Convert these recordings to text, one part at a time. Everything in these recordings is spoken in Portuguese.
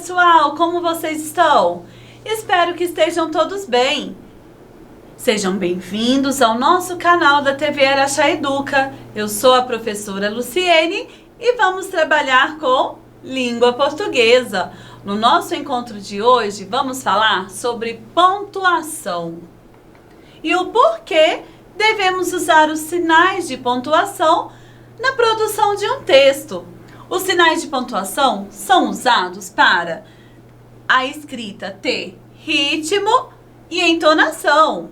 pessoal, como vocês estão? Espero que estejam todos bem. Sejam bem-vindos ao nosso canal da TV Araxá Educa. Eu sou a professora Luciene e vamos trabalhar com língua portuguesa. No nosso encontro de hoje, vamos falar sobre pontuação e o porquê devemos usar os sinais de pontuação na produção de um texto. Os sinais de pontuação são usados para a escrita ter ritmo e entonação.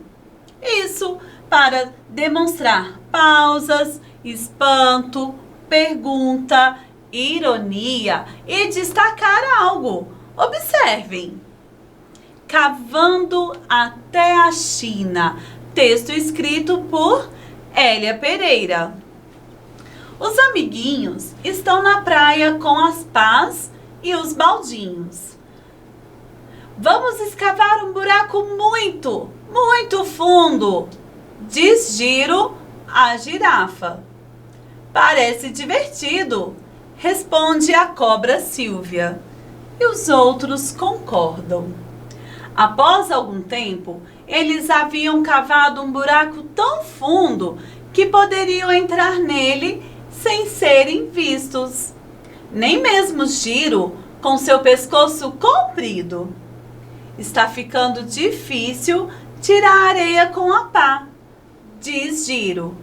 Isso para demonstrar pausas, espanto, pergunta, ironia e destacar algo. Observem. Cavando até a China. Texto escrito por Hélia Pereira. Os amiguinhos estão na praia com as pás e os baldinhos. Vamos escavar um buraco muito fundo, diz Giro à girafa. Parece divertido, responde a cobra Silvia. E os outros concordam. Após algum tempo, eles haviam cavado um buraco tão fundo que poderiam entrar nele sem serem vistos. Nem mesmo Giro, com seu pescoço comprido. Está ficando difícil tirar a areia com a pá, diz Giro.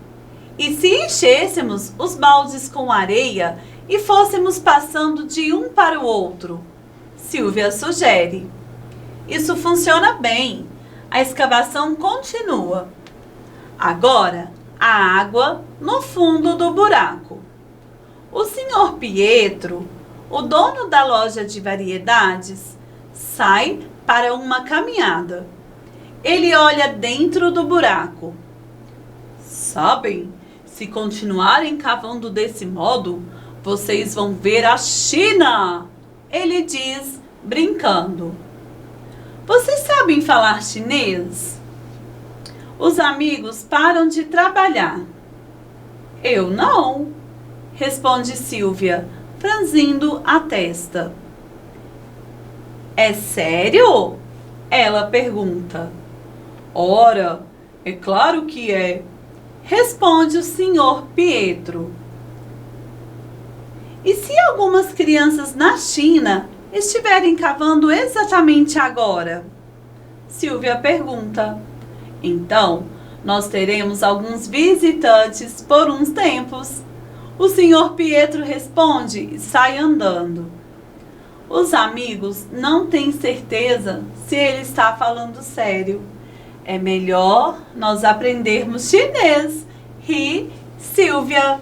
E se enchêssemos os baldes com areia e fôssemos passando de um para o outro? Silvia sugere. Isso funciona bem. A escavação continua. Agora, a água no fundo do buraco. O senhor Pietro, o dono da loja de variedades, sai para uma caminhada. Ele olha dentro do buraco. Sabem, se continuarem cavando desse modo, vocês vão ver a China, ele diz, brincando. Vocês sabem falar chinês? Os amigos param de trabalhar. Eu não, responde Silvia, franzindo a testa. É sério? Ela pergunta. Ora, é claro que é, responde o senhor Pietro. E se algumas crianças na China estiverem cavando exatamente agora? Silvia pergunta. Então, nós teremos alguns visitantes por uns tempos. O senhor Pietro responde e sai andando. Os amigos não têm certeza se ele está falando sério. É melhor nós aprendermos chinês, ri Silvia.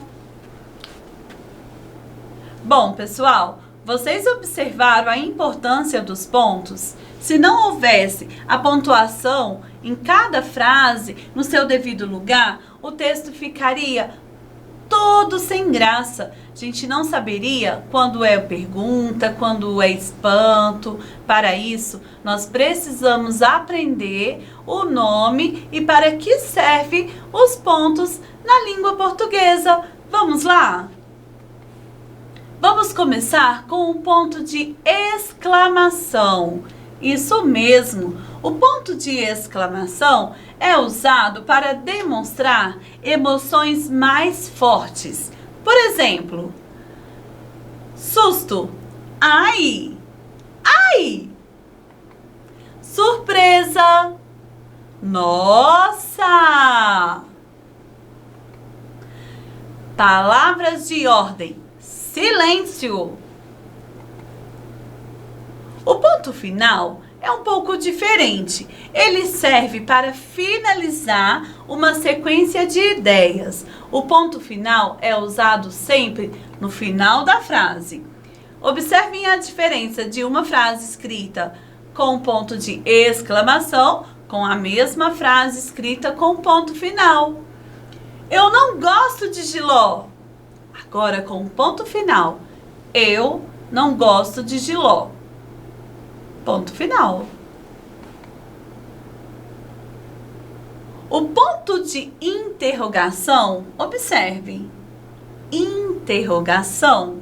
Bom, pessoal, vocês observaram a importância dos pontos? Se não houvesse a pontuação em cada frase no seu devido lugar, o texto ficaria todo sem graça. A gente não saberia quando é pergunta, quando é espanto. Para isso, nós precisamos aprender o nome e para que servem os pontos na língua portuguesa. Vamos lá? Vamos começar com o ponto de exclamação. Isso mesmo, o ponto de exclamação é usado para demonstrar emoções mais fortes. Por exemplo, susto, ai, ai. Surpresa, nossa. Palavras de ordem, silêncio. O ponto final é um pouco diferente. Ele serve para finalizar uma sequência de ideias. O ponto final é usado sempre no final da frase. Observem a diferença de uma frase escrita com ponto de exclamação com a mesma frase escrita com ponto final. Eu não gosto de jiló. Agora com ponto final. Eu não gosto de jiló. Ponto final. O ponto de interrogação, observem. Interrogação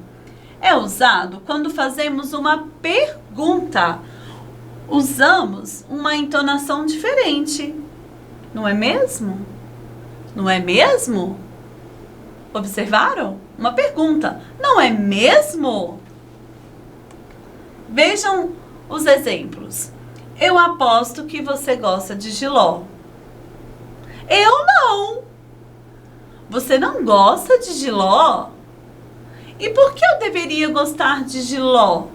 é usado quando fazemos uma pergunta. Usamos uma entonação diferente, não é mesmo? Não é mesmo? Observaram? Uma pergunta, não é mesmo? Vejam os exemplos. Eu aposto que você gosta de jiló. Eu não. Você não gosta de jiló? E por que eu deveria gostar de jiló?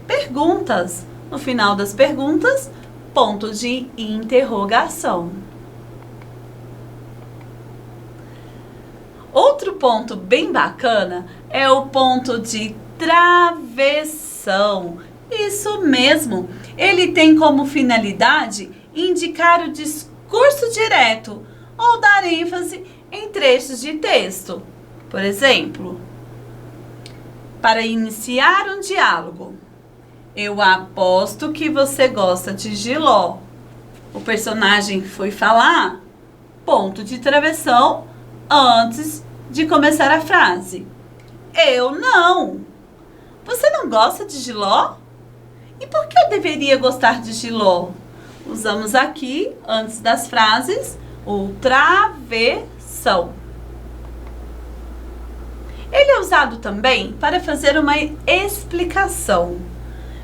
Perguntas. No final das perguntas, ponto de interrogação. Outro ponto bem bacana é o ponto de travessão. Isso mesmo. Ele tem como finalidade indicar o discurso direto ou dar ênfase em trechos de texto. Por exemplo, para iniciar um diálogo. Eu aposto que você gosta de jiló. O personagem foi falar, ponto de travessão, antes de começar a frase. Eu não. Você não gosta de jiló? E por que eu deveria gostar de jiló? Usamos aqui, antes das frases, o travessão. Ele é usado também para fazer uma explicação.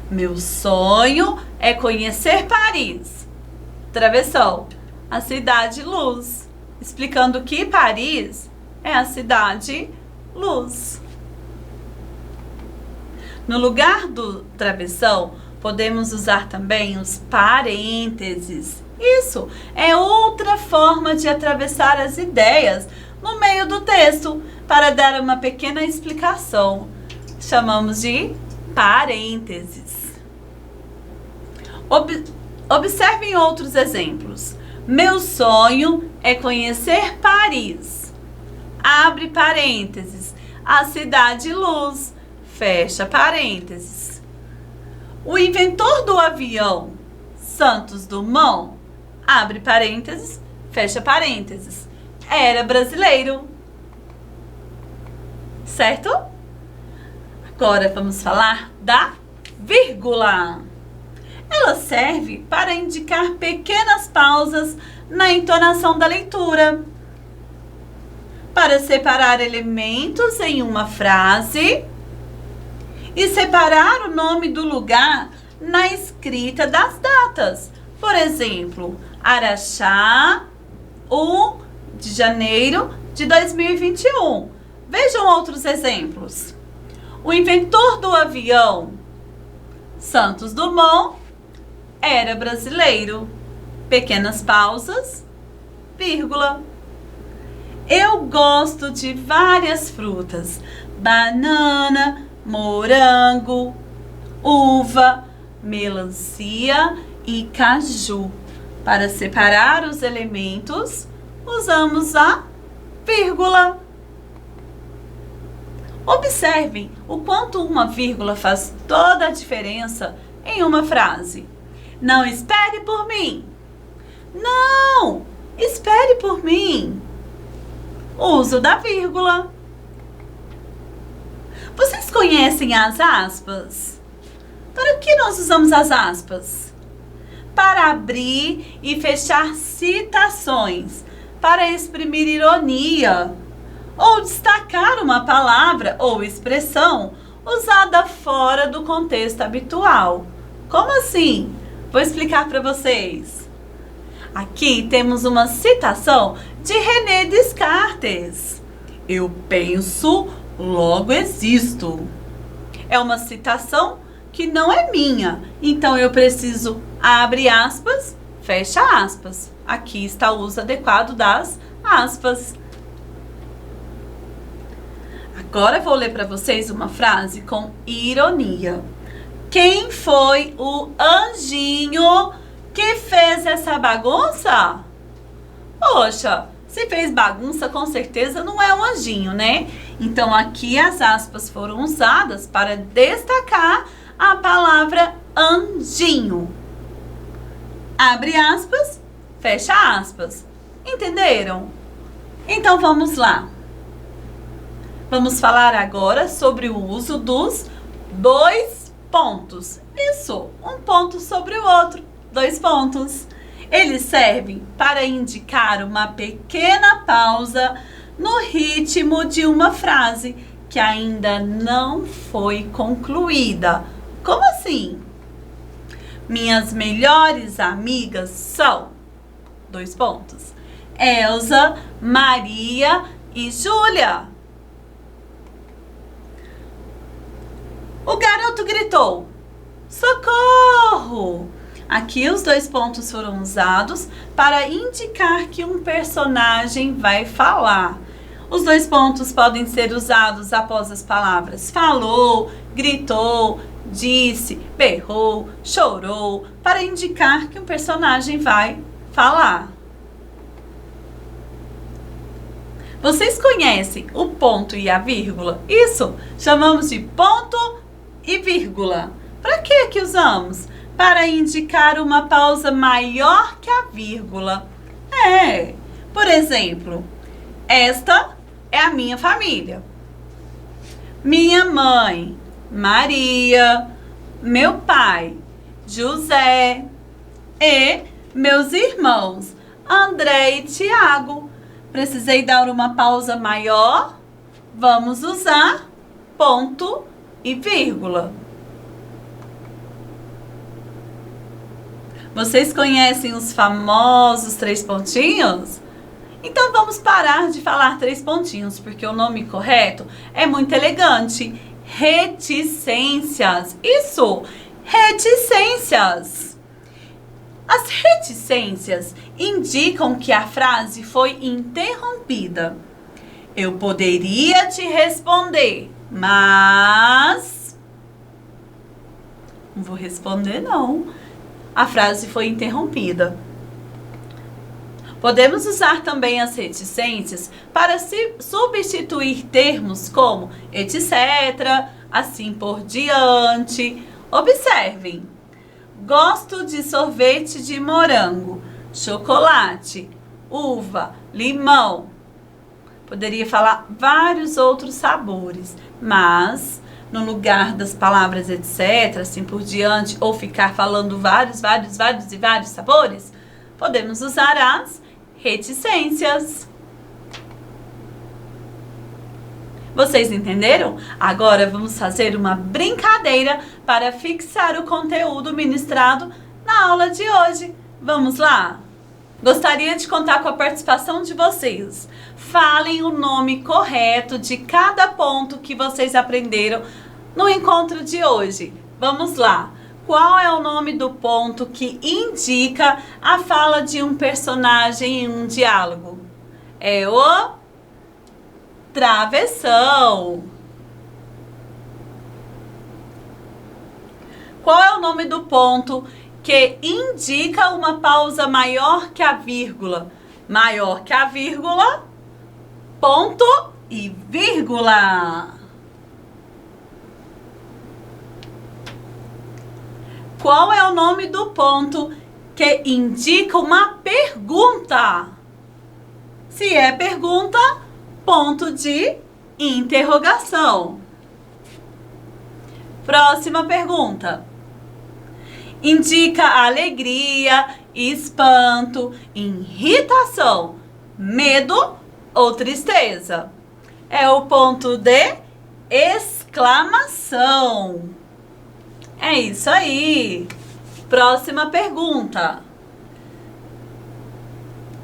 Meu sonho é conhecer Paris. Travessão, a cidade luz. Explicando que Paris é a cidade luz. No lugar do travessão, podemos usar também os parênteses. Isso é outra forma de atravessar as ideias no meio do texto para dar uma pequena explicação. Chamamos de parênteses. Observem outros exemplos. Meu sonho é conhecer Paris. Abre parênteses. A cidade luz. Fecha parênteses. O inventor do avião, Santos Dumont, abre parênteses, fecha parênteses. Era brasileiro. Certo? Agora vamos falar da vírgula. Ela serve para indicar pequenas pausas na entonação da leitura, para separar elementos em uma frase e separar o nome do lugar na escrita das datas. Por exemplo, Araxá, 1 de janeiro de 2021. Vejam outros exemplos. O inventor do avião, Santos Dumont, era brasileiro. Pequenas pausas, vírgula. Eu gosto de várias frutas. Banana, morango, uva, melancia e caju. Para separar os elementos, usamos a vírgula. Observem o quanto uma vírgula faz toda a diferença em uma frase. Não espere por mim. Não, espere por mim. Uso da vírgula. Vocês conhecem as aspas? Para que nós usamos as aspas? Para abrir e fechar citações, para exprimir ironia, ou destacar uma palavra ou expressão usada fora do contexto habitual. Como assim? Vou explicar para vocês. Aqui temos uma citação de René Descartes. Eu penso, logo existo. É uma citação que não é minha, então eu preciso, abre aspas, fecha aspas. Aqui está o uso adequado das aspas. Agora eu vou ler para vocês uma frase com ironia. Quem foi o anjinho que fez essa bagunça? Poxa, se fez bagunça, com certeza não é um anjinho, né? Então, aqui as aspas foram usadas para destacar a palavra anjinho. Abre aspas, fecha aspas. Entenderam? Então, vamos lá. Vamos falar agora sobre o uso dos dois pontos. Isso, um ponto sobre o outro, dois pontos. Eles servem para indicar uma pequena pausa no ritmo de uma frase que ainda não foi concluída. Como assim? Minhas melhores amigas são, dois pontos, Elsa, Maria e Júlia. O garoto gritou, socorro! Aqui os dois pontos foram usados para indicar que um personagem vai falar. Os dois pontos podem ser usados após as palavras falou, gritou, disse, berrou, chorou, para indicar que um personagem vai falar. Vocês conhecem o ponto e a vírgula? Isso chamamos de ponto e vírgula. Para que usamos? Para indicar uma pausa maior que a vírgula. Por exemplo, esta é a minha família. Minha mãe, Maria, meu pai, José, e meus irmãos, André e Tiago. Precisei dar uma pausa maior? Vamos usar ponto e vírgula. Vocês conhecem os famosos três pontinhos? Então vamos parar de falar três pontinhos, porque o nome correto é muito elegante. Reticências. Isso! Reticências. As reticências indicam que a frase foi interrompida. Eu poderia te responder, mas... Não vou responder, não. A frase foi interrompida. Podemos usar também as reticências para substituir termos como etc., assim por diante. Observem. Gosto de sorvete de morango, chocolate, uva, limão. Poderia falar vários outros sabores, mas no lugar das palavras etc., assim por diante, ou ficar falando vários sabores, podemos usar as reticências. Vocês entenderam? Agora vamos fazer uma brincadeira para fixar o conteúdo ministrado na aula de hoje. Vamos lá? Gostaria de contar com a participação de vocês. Falem o nome correto de cada ponto que vocês aprenderam no encontro de hoje. Vamos lá. Qual é o nome do ponto que indica a fala de um personagem em um diálogo? É o travessão. Qual é o nome do ponto que indica uma pausa maior que a vírgula? Maior que a vírgula, ponto e vírgula. Qual é o nome do ponto que indica uma pergunta? Se é pergunta, ponto de interrogação. Próxima pergunta. Indica alegria, espanto, irritação, medo ou tristeza. É o ponto de exclamação. É isso aí. Próxima pergunta.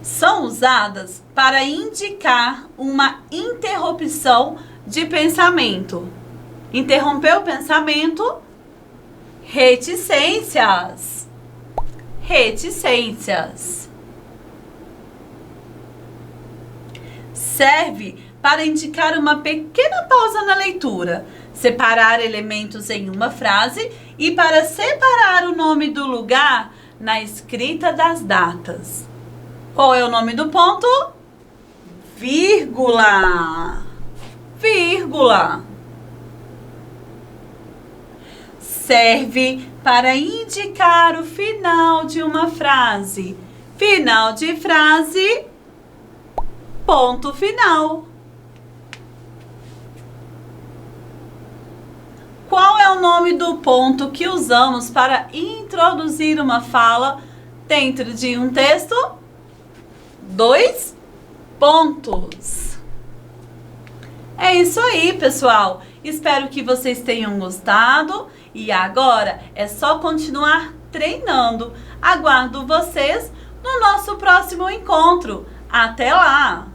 São usadas para indicar uma interrupção de pensamento. Interrompeu o pensamento? Reticências. Reticências. Serve para indicar uma pequena pausa na leitura, separar elementos em uma frase e para separar o nome do lugar na escrita das datas. Qual é o nome do ponto? Vírgula. Vírgula. Serve para indicar o final de uma frase. Final de frase, ponto final. Qual é o nome do ponto que usamos para introduzir uma fala dentro de um texto? 2 pontos. É isso aí, pessoal. Espero que vocês tenham gostado e agora é só continuar treinando. Aguardo vocês no nosso próximo encontro. Até lá!